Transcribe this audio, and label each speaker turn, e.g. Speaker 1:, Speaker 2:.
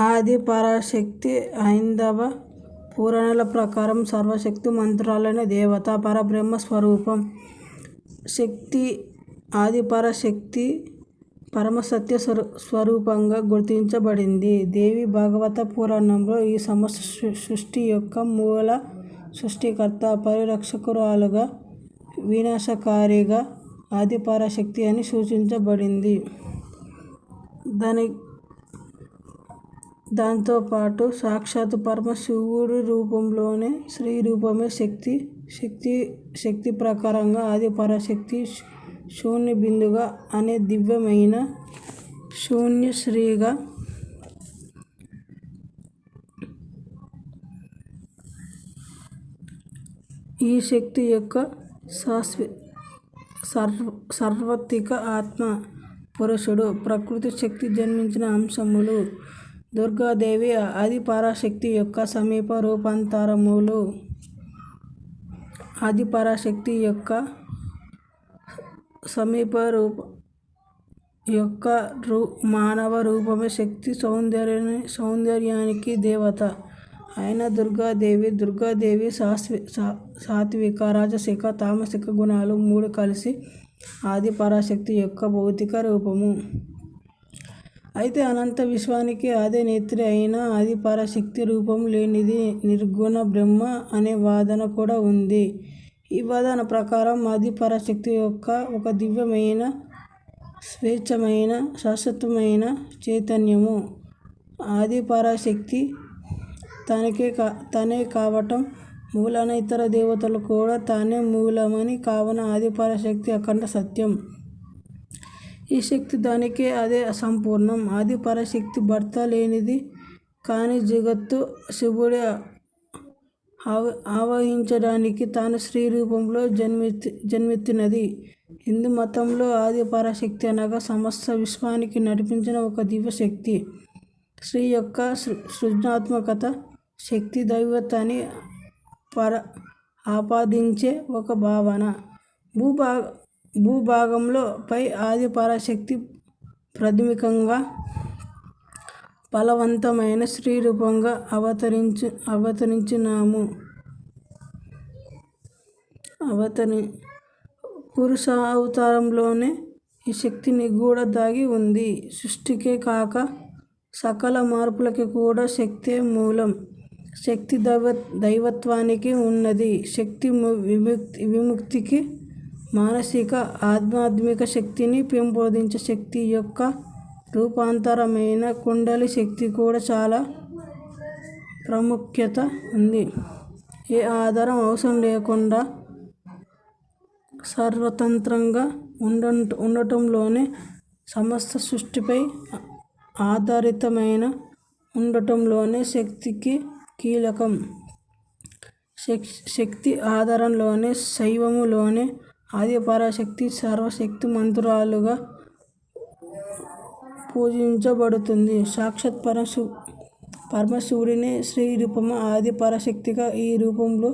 Speaker 1: ఆది పరాశక్తి హైందవ పురాణాల ప్రకారం సర్వశక్తి మంత్రాలైన దేవత పరబ్రహ్మ స్వరూపం. శక్తి ఆదిపరాశక్తి పరమసత్య స్వరూపంగా గుర్తించబడింది. దేవి భాగవత పురాణంలో ఈ సమస్త సృష్టి యొక్క మూల సృష్టికర్త, పరిరక్షకురాలుగా, వినాశకారిగా ఆదిపరాశక్తి అని సూచించబడింది. దాంతోపాటు సాక్షాత్తు పరమశివుడి రూపంలోనే స్త్రీ రూపమే శక్తి ప్రకారంగా ఆదిపరాశక్తి శూన్య బిందువుగా అనే దివ్యమైన శూన్య స్త్రీగా ఈ శక్తి యొక్క సార్వత్రిక ఆత్మ పురుషుడు ప్రకృతి శక్తి జన్మించిన అంశములు. దుర్గాదేవి ఆదిపరాశక్తి యొక్క సమీప రూపాంతరములు. ఆదిపరాశక్తి యొక్క సమీప మానవ రూపమే శక్తి సౌందర్యానికి దేవత అయిన దుర్గాదేవి సాత్విక, రాజసిక, తామసిక గుణాలు మూడు కలిసి ఆదిపరాశక్తి యొక్క భౌతిక రూపము. అయితే అనంత విశ్వానికి ఆది నేత్రి అయిన ఆదిపరాశక్తి రూపం లేనిది నిర్గుణ బ్రహ్మ అనే వాదన కూడా ఉంది. ఈ వాదన ప్రకారం ఆదిపరాశక్తి యొక్క ఒక దివ్యమైన, స్వచ్ఛమైన, శాశ్వతమైన చైతన్యము. ఆదిపరాశక్తి తనే కావటం మూలాన ఇతర దేవతలు కూడా తానే మూలమని, కావున ఆదిపరాశక్తి అఖండ సత్యం. ఈ శక్తి దానికే అదే అసంపూర్ణం. ఆదిపరాశక్తి భర్త లేనిది కాని జగత్తు శివుడి ఆవహించడానికి తాను స్త్రీ రూపంలో జన్మెత్తినది. హిందూ మతంలో ఆదిపరాశక్తి అనగా సమస్త విశ్వానికి నడిపించిన ఒక దివ్య శక్తి. స్త్రీ యొక్క సృజనాత్మకత, శక్తి, దైవత్వాన్ని ఆపాదించే ఒక భావన. భూభాగంలో పై ఆదిపరాశక్తి ప్రాథమికంగా ఫలవంతమైన స్త్రీ రూపంగా అవతరించినాము. పురుష అవతారంలోనే ఈ శక్తి నిగూఢ దాగి ఉంది. సృష్టికే కాక సకల మార్పులకి కూడా శక్తే మూలం. శక్తి దైవత్వానికి ఉన్నది. శక్తి విముక్తికి, మానసిక, ఆధ్యాత్మిక శక్తిని పెంపొందించే శక్తి యొక్క రూపాంతరమైన కుండలి శక్తి కూడా చాలా ప్రాముఖ్యత ఉంది. ఏ ఆధారం అవసరం లేకుండా సర్వతంత్రంగా ఉండటంలోనే, సమస్త సృష్టిపై ఆధారితమైన ఉండటంలోనే శక్తికి కీలకం. శక్తి ఆధారంలోనే, శైవములోనే ఆదిపరాశక్తి సర్వశక్తి మంత్రాలుగా పూజించబడుతుంది. సాక్షాత్ పరమశివుడినే స్త్రీ రూపము ఆదిపరాశక్తిగా ఈ రూపంలో